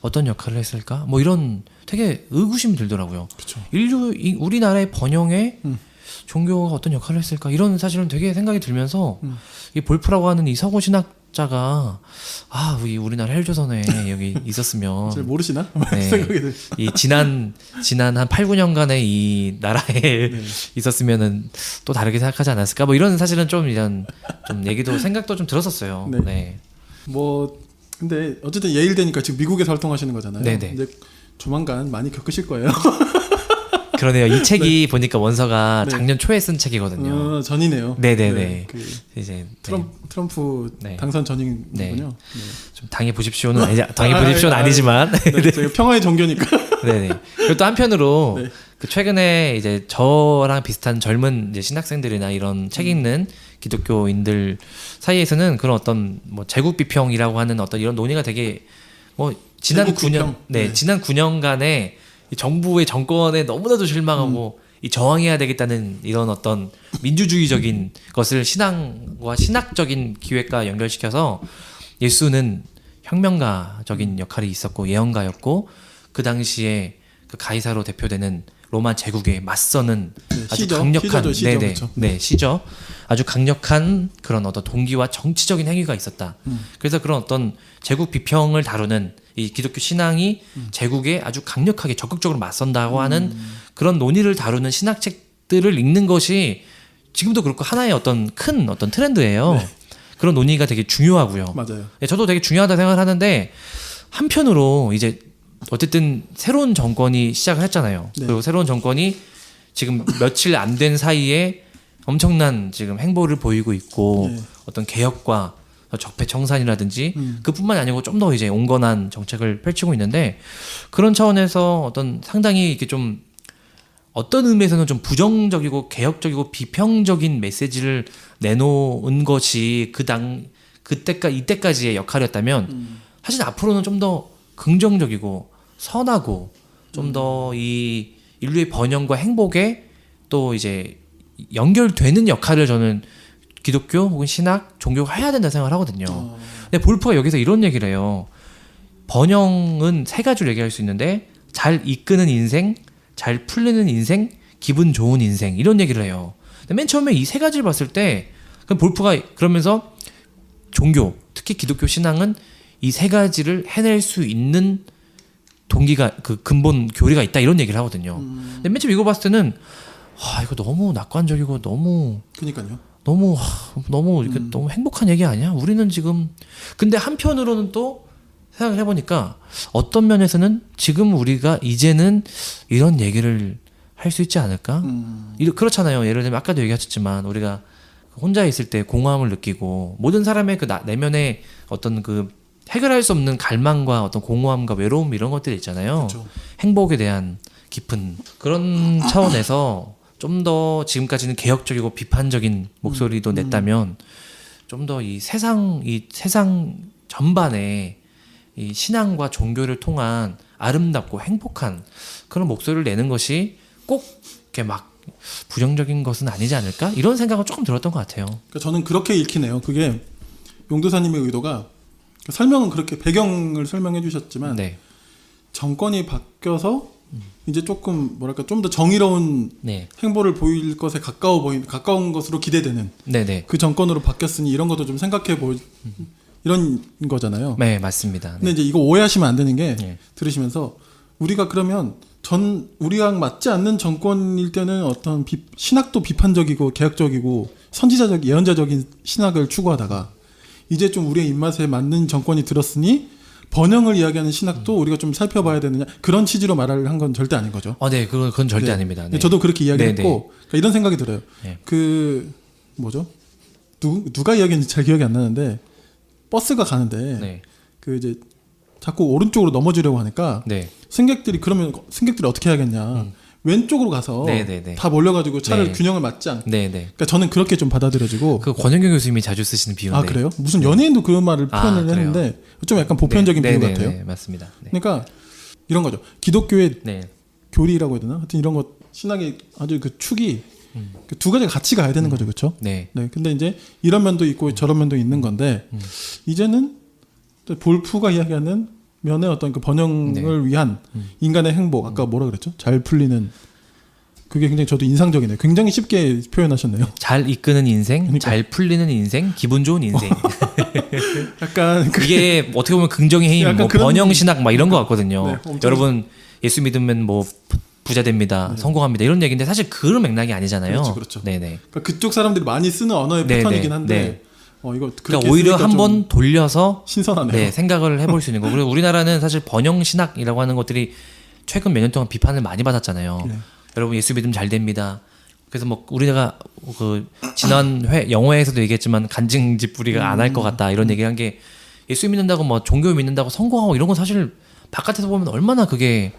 어떤 역할을 했을까? 뭐 이런 되게 의구심이 들더라고요. 그쵸. 우리나라의 번영에 종교가 어떤 역할을 했을까? 이런 사실은 되게 생각이 들면서 이 볼프라고 하는 이 서구 신학자가 우리나라 헬조선에 여기 있었으면 잘 모르시나? 네, 생각이 들. 이 지난 한 8, 9년간의 이 나라에 네. 있었으면은 또 다르게 생각하지 않았을까? 뭐 이런 사실은 좀 얘기도 생각도 좀 들었었어요. 네. 네. 뭐 근데 어쨌든 예일대니까 지금 미국에서 활동하시는 거잖아요. 네네. 이제 조만간 많이 겪으실 거예요. 그러네요. 이 책이 보니까 원서가 네. 작년 초에 쓴 책이거든요. 전이네요. 네네네. 네, 그 이제 트럼프 네. 당선 전이군요. 네. 네. 좀 당해 보십시오는 아니지만. 네, 저희가 평화의 종교니까. 네네. 그리고 또 한편으로 네. 그 최근에 이제 저랑 비슷한 젊은 이제 신학생들이나 이런 책 읽는 기독교인들 사이에서는 그런 어떤 뭐 제국 비평이라고 하는 어떤 이런 논의가 되게 뭐 지난 제국 9년 비평? 네. 지난 9년간의 정부의 정권에 너무나도 실망하고 이 저항해야 되겠다는 이런 어떤 민주주의적인 것을 신앙과 신학적인 기획과 연결시켜서 예수는 혁명가적인 역할이 있었고 예언가였고 그 당시에 그 가이사로 대표되는 로마 제국에 맞서는 아주 강력한 시저 아주 강력한 그런 어떤 동기와 정치적인 행위가 있었다. 그래서 그런 어떤 제국 비평을 다루는 이 기독교 신앙이 제국에 아주 강력하게 적극적으로 맞선다고 하는 그런 논의를 다루는 신학책들을 읽는 것이 지금도 그렇고 하나의 어떤 큰 어떤 트렌드예요. 네. 그런 논의가 되게 중요하고요. 맞아요. 네, 저도 되게 중요하다 생각을 하는데 한편으로 이제 어쨌든 새로운 정권이 시작을 했잖아요. 네. 그리고 새로운 정권이 지금 며칠 안 된 사이에 엄청난 지금 행보를 보이고 있고 네. 어떤 개혁과 적폐 청산이라든지 그뿐만이 아니고 좀 더 이제 온건한 정책을 펼치고 있는데 그런 차원에서 어떤 상당히 이렇게 좀 어떤 의미에서는 좀 부정적이고 개혁적이고 비평적인 메시지를 내놓은 것이 이때까지의 역할이었다면 사실 앞으로는 좀 더 긍정적이고 선하고 좀 더 이 인류의 번영과 행복에 또 이제 연결되는 역할을 저는 기독교 혹은 신학, 종교가 해야 된다 생각을 하거든요. 근데 볼프가 여기서 이런 얘기를 해요. 번영은 세 가지로 얘기할 수 있는데 잘 이끄는 인생, 잘 풀리는 인생, 기분 좋은 인생 이런 얘기를 해요. 근데 맨 처음에 이 세 가지를 봤을 때 그럼 볼프가 그러면서 종교, 특히 기독교 신앙은 이 세 가지를 해낼 수 있는 동기가 그 근본 교리가 있다 이런 얘기를 하거든요. 근데 맨 처음 이거 봤을 때는 이거 너무 낙관적이고 그러니까요. 너무 이렇게 너무 행복한 얘기 아니야? 우리는 지금 근데 한편으로는 또 생각을 해보니까 어떤 면에서는 지금 우리가 이제는 이런 얘기를 할 수 있지 않을까? 그렇잖아요. 예를 들면 아까도 얘기하셨지만 우리가 혼자 있을 때 공허함을 느끼고 모든 사람의 그 내면에 어떤 그 해결할 수 없는 갈망과 어떤 공허함과 외로움 이런 것들이 있잖아요. 그렇죠. 행복에 대한 깊은 그런 차원에서 좀 더 지금까지는 개혁적이고 비판적인 목소리도 냈다면 좀 더 이 세상 전반에 이 신앙과 종교를 통한 아름답고 행복한 그런 목소리를 내는 것이 꼭 이렇게 막 부정적인 것은 아니지 않을까? 이런 생각은 조금 들었던 것 같아요. 그러니까 저는 그렇게 읽히네요. 그게 용도사님의 의도가 설명은 그렇게 배경을 설명해 주셨지만 네. 정권이 바뀌어서 이제 조금 뭐랄까 좀 더 정의로운 네. 행보를 보일 것에 가까운 것으로 기대되는 네네. 그 정권으로 바뀌었으니 이런 것도 좀 생각해 볼 이런 거잖아요. 네, 맞습니다. 근데 이제 이거 오해하시면 안 되는 게 네. 들으시면서 우리가 그러면 우리랑 맞지 않는 정권일 때는 어떤 신학도 비판적이고 개혁적이고 선지자적 예언자적인 신학을 추구하다가 이제 좀 우리의 입맛에 맞는 정권이 들었으니 번영을 이야기하는 신학도 우리가 좀 살펴봐야 되느냐 그런 취지로 말을 한 건 절대 아닌 거죠. 네, 그건 절대 네. 아닙니다. 네. 저도 그렇게 이야기했고 네, 네. 그러니까 이런 생각이 들어요. 네. 그 뭐죠? 누가 이야기했는지 잘 기억이 안 나는데 버스가 가는데 네. 그 이제 자꾸 오른쪽으로 넘어지려고 하니까 네. 승객들이 어떻게 해야겠냐? 왼쪽으로 가서 네네네. 다 몰려가지고 차를 균형을 맞지 않고. 네네. 그러니까 저는 그렇게 좀 받아들여지고. 그 권영경 교수님이 자주 쓰시는 비유인데. 아 그래요? 무슨 연예인도 그런 말을 표현을 했는데 좀 약간 보편적인 비유 같아요. 네, 맞습니다. 네. 그러니까 이런 거죠. 기독교의 네. 교리라고 해야 되나? 하여튼 이런 거 신앙의 아주 그 축이 그 두 가지가 같이 가야 되는 거죠, 그렇죠? 네. 네. 근데 이제 이런 면도 있고 저런 면도 있는 건데 이제는 또 볼프가 이야기하는 면의 어떤 그 번영을 위한 인간의 행복, 아까 뭐라 그랬죠? 잘 풀리는 그게 굉장히 저도 인상적이네요. 굉장히 쉽게 표현하셨네요. 잘 이끄는 인생, 그러니까. 잘 풀리는 인생, 기분 좋은 인생. 약간 이게 어떻게 보면 긍정의 힘, 약간 뭐 그런- 번영신학 막 이런 것 같거든요. 네, 엄청- 여러분 예수 믿으면 뭐 부자 됩니다, 성공합니다 이런 얘기인데 사실 그런 맥락이 아니잖아요. 그렇죠, 그렇죠. 네네. 그러니까 그쪽 사람들이 많이 쓰는 언어의 네, 패턴이긴 네, 한데 네. 이거 그러니까 오히려 쓰니까 한번 좀 돌려서 신선하네요. 네, 생각을 해볼 수 있는 거. 그리고 우리나라는 사실 번영신학이라고 하는 것들이 최근 몇 년 동안 비판을 많이 받았잖아요. 네. 여러분 예수 믿으면 잘 됩니다. 그래서 뭐 우리가 그 지난 영화에서도 얘기했지만 간증집 뿌리가 안 할 것 같다 이런 얘기한 게 예수 믿는다고 뭐 종교 믿는다고 성공하고 이런 건 사실 바깥에서 보면 얼마나 그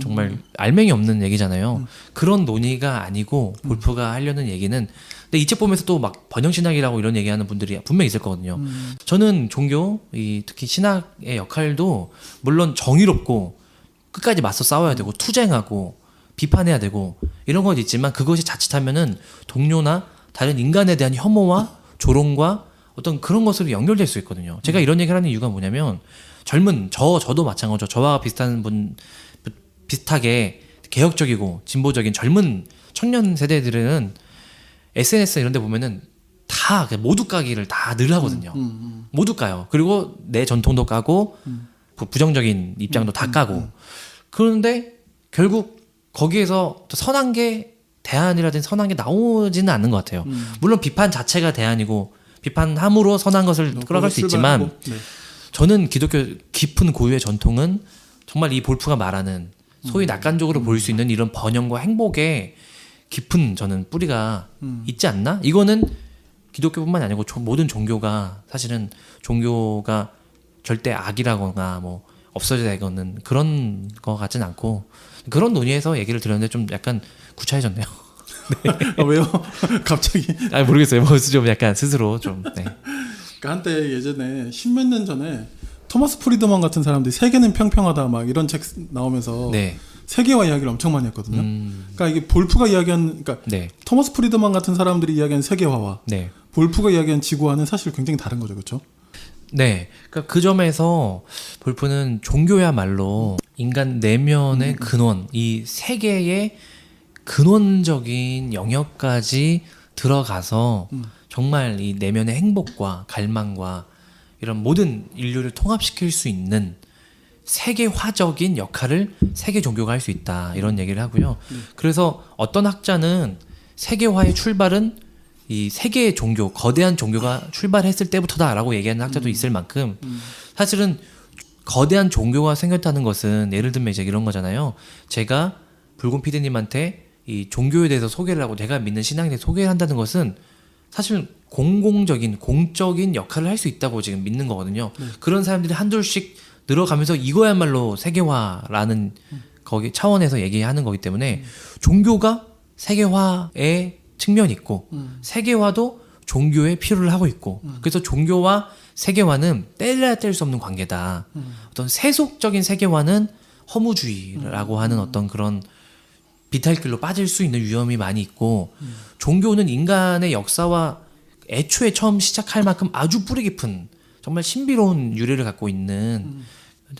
정말 알맹이 없는 얘기잖아요. 그런 논의가 아니고 볼프가 하려는 얘기는 근데 이 책 보면서 또 막 번영신학이라고 이런 얘기하는 분들이 분명히 있을 거거든요. 저는 종교, 특히 신학의 역할도 물론 정의롭고 끝까지 맞서 싸워야 되고 투쟁하고 비판해야 되고 이런 건 있지만 그것이 자칫하면은 동료나 다른 인간에 대한 혐오와 조롱과 어떤 그런 것으로 연결될 수 있거든요. 제가 이런 얘기를 하는 이유가 뭐냐면 젊은 저도 마찬가지죠. 저와 비슷한 분 비슷하게 개혁적이고 진보적인 젊은 청년 세대들은 SNS 이런 데 보면은 다 모두 까기를 다 늘 하거든요. 모두 까요. 그리고 내 전통도 까고 부정적인 입장도 다 까고 그런데 결국 거기에서 또 선한 게 대안이라든지 선한 게 나오지는 않는 것 같아요. 물론 비판 자체가 대안이고 비판함으로 선한 것을 끌어갈 수 있지만 네. 저는 기독교 깊은 고유의 전통은 정말 이 볼프가 말하는 소위 낙관적으로 보일 수 있는 이런 번영과 행복에 깊은 저는 뿌리가 있지 않나? 이거는 기독교뿐만 아니고 모든 종교가 사실은 종교가 절대 악이라거나 뭐 없어져야 되거는 그런 거 같진 않고 그런 논의에서 얘기를 들었는데 좀 약간 구차해졌네요. 아, 왜요? 갑자기. 아 모르겠어요. 뭐 좀 약간 스스로 좀. 네. 그러니까 한때 예전에 십몇 년 전에 토마스 프리드먼 같은 사람들이 세계는 평평하다 막 이런 책 나오면서 네. 세계화 이야기를 엄청 많이 했거든요. 그러니까 이게 볼프가 이야기한, 그러니까 네. 토마스 프리드먼 같은 사람들이 이야기한 세계화와 네. 볼프가 이야기한 지구화는 사실 굉장히 다른 거죠, 그렇죠? 네. 그러니까 그 점에서 볼프는 종교야말로 인간 내면의 근원, 이 세계의 근원적인 영역까지 들어가서 정말 이 내면의 행복과 갈망과 이런 모든 인류를 통합시킬 수 있는 세계화적인 역할을 세계 종교가 할 수 있다 이런 얘기를 하고요. 그래서 어떤 학자는 세계화의 출발은 이 세계의 종교, 거대한 종교가 출발했을 때부터다라고 얘기하는 학자도 있을 만큼 사실은 거대한 종교가 생겼다는 것은 예를 들면 이제 이런 거잖아요. 제가 붉은 PD님한테 이 종교에 대해서 소개를 하고 내가 믿는 신앙에 대해서 소개를 한다는 것은 사실 공공적인 공적인 역할을 할 수 있다고 지금 믿는 거거든요. 그런 사람들이 한둘씩 늘어가면서 이거야말로 세계화라는 거기 차원에서 얘기하는 거기 때문에 종교가 세계화의 측면이 있고 세계화도 종교의 필요를 하고 있고 그래서 종교와 세계화는 뗄래야 뗄 수 없는 관계다. 어떤 세속적인 세계화는 허무주의라고 하는 어떤 그런 비탈길로 빠질 수 있는 위험이 많이 있고 종교는 인간의 역사와 애초에 처음 시작할 만큼 아주 뿌리 깊은 정말 신비로운 유래를 갖고 있는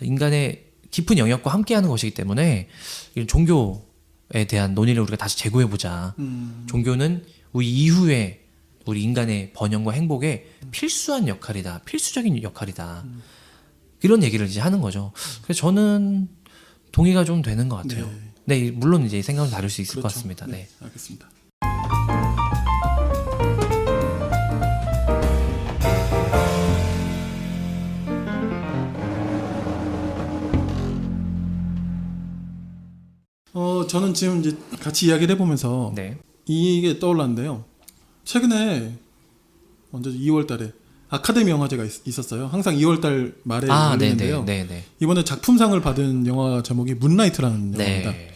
인간의 깊은 영역과 함께하는 것이기 때문에 이런 종교에 대한 논의를 우리가 다시 재고해보자. 종교는 우리 이후에 우리 인간의 번영과 행복에 필수한 역할이다. 필수적인 역할이다. 이런 얘기를 이제 하는 거죠. 그래서 저는 동의가 좀 되는 것 같아요. 네, 물론 이제 생각은 다를 수 있을 것 같습니다. 네. 알겠습니다. 저는 지금 이제 같이 이야기를 해보면서 네. 이게 떠올랐는데요. 최근에 언제 2월달에 아카데미 영화제가 있었어요. 항상 2월달 말에 열리는데요. 네네. 이번에 작품상을 받은 영화 제목이 문라이트라는 영화입니다. 네.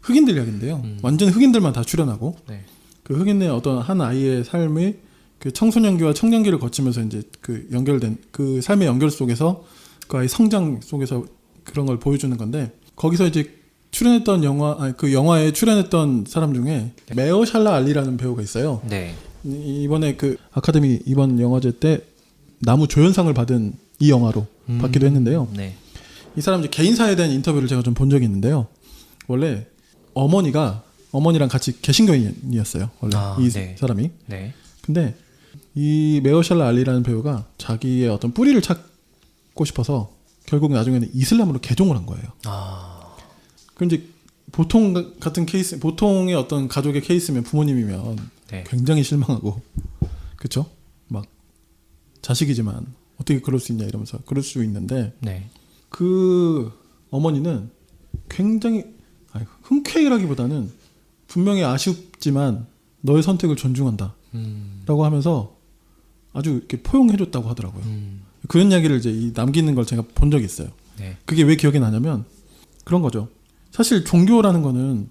흑인들 이야기인데요. 완전 흑인들만 다 출연하고 네. 그 흑인의 어떤 한 아이의 삶의 그 청소년기와 청년기를 거치면서 이제 그 연결된 그 삶의 연결 속에서 그 아이 성장 속에서 그런 걸 보여주는 건데 거기서 이제 출연했던 그 영화에 출연했던 사람 중에 메어샬라 알리라는 배우가 있어요. 네. 이번에 그 아카데미 이번 영화제 때 나무 조연상을 받은 이 영화로 받기도 했는데요. 네. 이 사람 이제 개인사에 대한 인터뷰를 제가 좀 본 적이 있는데요. 원래 어머니랑 같이 개신교인이었어요. 원래 이 네. 사람이. 네. 근데 이 메어샬라 알리라는 배우가 자기의 어떤 뿌리를 찾고 싶어서 결국 나중에는 이슬람으로 개종을 한 거예요. 그럼 이제 보통 같은 케이스, 보통의 어떤 가족의 케이스면 부모님이면 네. 굉장히 실망하고, 그렇죠? 막 자식이지만 어떻게 그럴 수 있냐 이러면서 그럴 수 있는데, 네. 그 어머니는 굉장히 흔쾌히라기보다는 분명히 아쉽지만 너의 선택을 존중한다라고 하면서 아주 이렇게 포용해줬다고 하더라고요. 그런 이야기를 이제 남기는 걸 제가 본 적이 있어요. 네. 그게 왜 기억이 나냐면 그런 거죠. 사실 종교라는 거는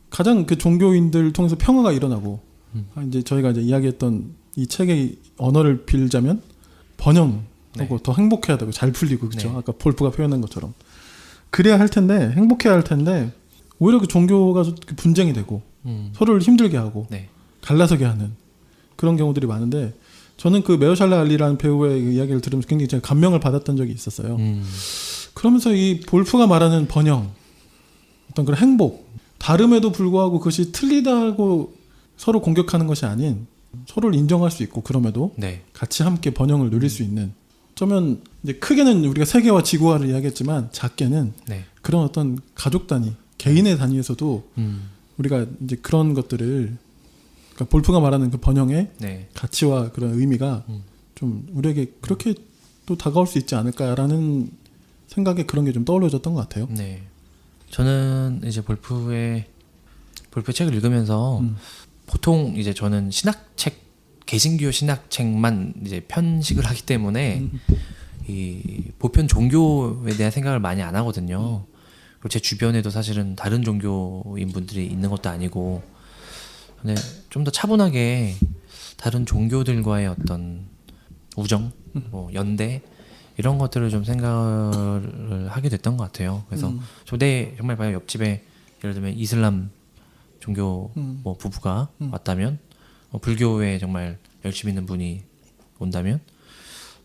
가장 그 종교인들 통해서 평화가 일어나고 이제 저희가 이제 이야기했던 이 책의 언어를 빌자면 번영하고 네. 더 행복해야 되고 잘 풀리고 그렇죠. 네. 아까 볼프가 표현한 것처럼 그래야 할 텐데 행복해야 할 텐데 오히려 그 종교가 분쟁이 되고 서로를 힘들게 하고 네. 갈라서게 하는 그런 경우들이 많은데 저는 그 메어샬라 알리라는 배우의 그 이야기를 들으면서 굉장히 제가 감명을 받았던 적이 있었어요. 그러면서 이 볼프가 말하는 번영, 어떤 그런 행복, 다름에도 불구하고 그것이 틀리다고 서로 공격하는 것이 아닌 서로를 인정할 수 있고 그럼에도 네. 같이 함께 번영을 누릴 수 있는 어쩌면 이제 크게는 우리가 세계화 지구화를 이야기했지만 작게는 네. 그런 어떤 가족 단위, 개인의 단위에서도 우리가 이제 그런 것들을 그러니까 볼프가 말하는 그 번영의 네. 가치와 그런 의미가 좀 우리에게 그렇게 또 다가올 수 있지 않을까라는 생각에 그런 게 좀 떠올려졌던 것 같아요. 네. 저는 이제 볼프의 책을 읽으면서 보통 이제 저는 신학책, 개신교 신학책만 이제 편식을 하기 때문에 이 보편 종교에 대한 생각을 많이 안 하거든요. 그리고 제 주변에도 사실은 다른 종교인 분들이 있는 것도 아니고, 근데 좀 더 차분하게 다른 종교들과의 어떤 우정, 뭐 연대 이런 것들을 좀 생각을 하게 됐던 것 같아요. 그래서 저내 정말 봐요. 옆집에 예를 들면 이슬람 종교 뭐 부부가 왔다면, 불교에 정말 열심히 있는 분이 온다면,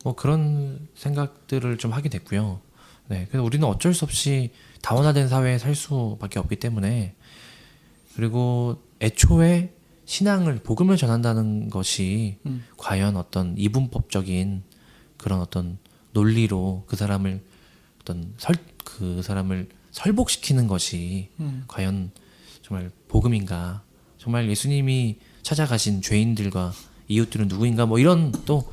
뭐 그런 생각들을 좀 하게 됐고요. 네, 그래서 우리는 어쩔 수 없이 다원화된 사회에 살 수밖에 없기 때문에, 그리고 애초에 신앙을 복음을 전한다는 것이 과연 어떤 이분법적인 그런 어떤 논리로 그 사람을 설복시키는 것이 과연 정말 복음인가? 정말 예수님이 찾아가신 죄인들과 이웃들은 누구인가? 뭐 이런 또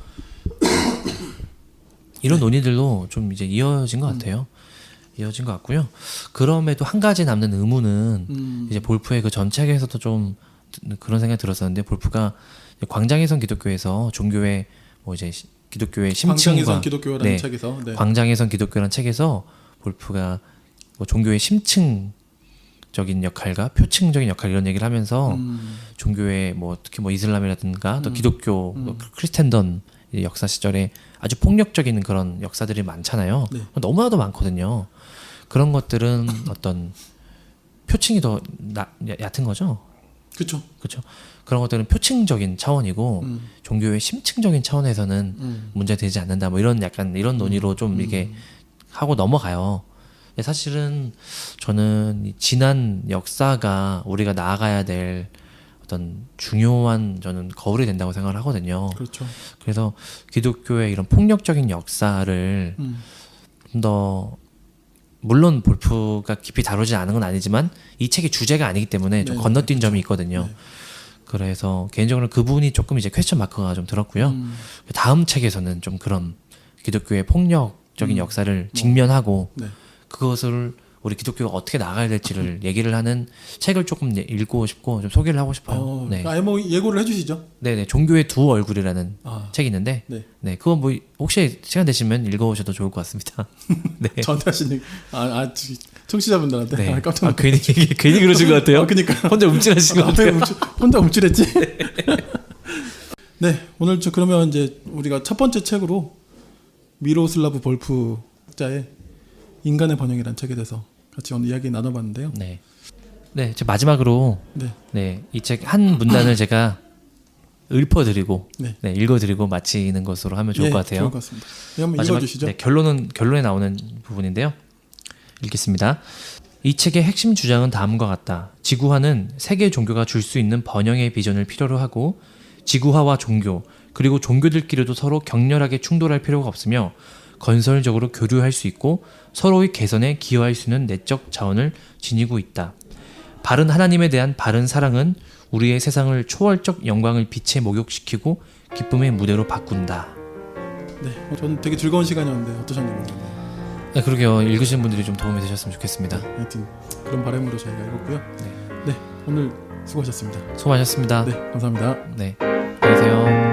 이런 논의들도 좀 이제 이어진 것 같아요. 이어진 것 같고요. 그럼에도 한 가지 남는 의문은 이제 볼프의 그 전 책에서도 좀 그런 생각이 들었었는데, 볼프가 광장에선 기독교에서 종교의 뭐 이제 기독교의 심층과 광장에선 기독교라는 책에서 광장에선 기독교라는 책에서 볼프가 뭐 종교의 심층적인 역할과 표층적인 역할 이런 얘기를 하면서 종교의 뭐 특히 뭐 이슬람이라든가 또 기독교, 크리스텐던 역사 시절에 아주 폭력적인 그런 역사들이 많잖아요. 네. 너무나도 많거든요. 그런 것들은 어떤 표층이 더 얕은 거죠. 그렇죠. 그렇죠. 그런 것들은 표층적인 차원이고 종교의 심층적인 차원에서는 문제되지 않는다. 뭐 이런 약간 이런 논의로 좀 이게 하고 넘어가요. 근데 사실은 저는 이 지난 역사가 우리가 나아가야 될 어떤 중요한 저는 거울이 된다고 생각을 하거든요. 그렇죠. 그래서 기독교의 이런 폭력적인 역사를 좀 더 물론 볼프가 깊이 다루지 않은 건 아니지만 이 책이 주제가 아니기 때문에 좀 건너뛴 점이 있거든요. 그래서 개인적으로 그분이 조금 이제 퀘스천 마크가 좀 들었고요. 다음 책에서는 좀 그런 기독교의 폭력적인 역사를 직면하고 그것을 우리 기독교가 어떻게 나가야 될지를 얘기를 하는 책을 조금 읽고 싶고 좀 소개를 하고 싶어요. 네. 뭐 예고를 해주시죠. 네네, 종교의 두 얼굴이라는 책이 있는데, 네, 그거 뭐 혹시 시간 되시면 읽어보셔도 좋을 것 같습니다. 네. 저한테 하시는 청취자분들한테 네. 깜짝 놀랐어요. 괜히 그러신 것 같아요. 그러니까 혼자 움찔하신 것 같아요. 혼자 움찔했지. 네, 오늘 그러면 이제 우리가 첫 번째 책으로 미로슬라브 볼프 작자의 인간의 번영이라는 책에 대해서 같이 오늘 이야기 나눠봤는데요. 네, 제 마지막으로 이 책 한 문단을 제가 읊어드리고 읽어드리고 마치는 것으로 하면 좋을 것 같아요. 좋을 것 같습니다. 한번 읽어주시죠. 결론에 나오는 부분인데요. 읽겠습니다. 이 책의 핵심 주장은 다음과 같다. 지구화는 세계 종교가 줄 수 있는 번영의 비전을 필요로 하고 지구화와 종교 그리고 종교들끼리도 서로 격렬하게 충돌할 필요가 없으며 건설적으로 교류할 수 있고 서로의 개선에 기여할 수 있는 내적 자원을 지니고 있다. 바른 하나님에 대한 바른 사랑은 우리의 세상을 초월적 영광을 빛에 목욕시키고 기쁨의 무대로 바꾼다. 네, 저는 되게 즐거운 시간이었는데 어떠셨는지 모르겠네요. 네, 그러게요. 읽으신 분들이 좀 도움이 되셨으면 좋겠습니다. 하여튼 그런 바람으로 저희가 읽었고요. 네, 오늘 수고하셨습니다. 수고하셨습니다. 네, 감사합니다. 네, 안녕히 계세요.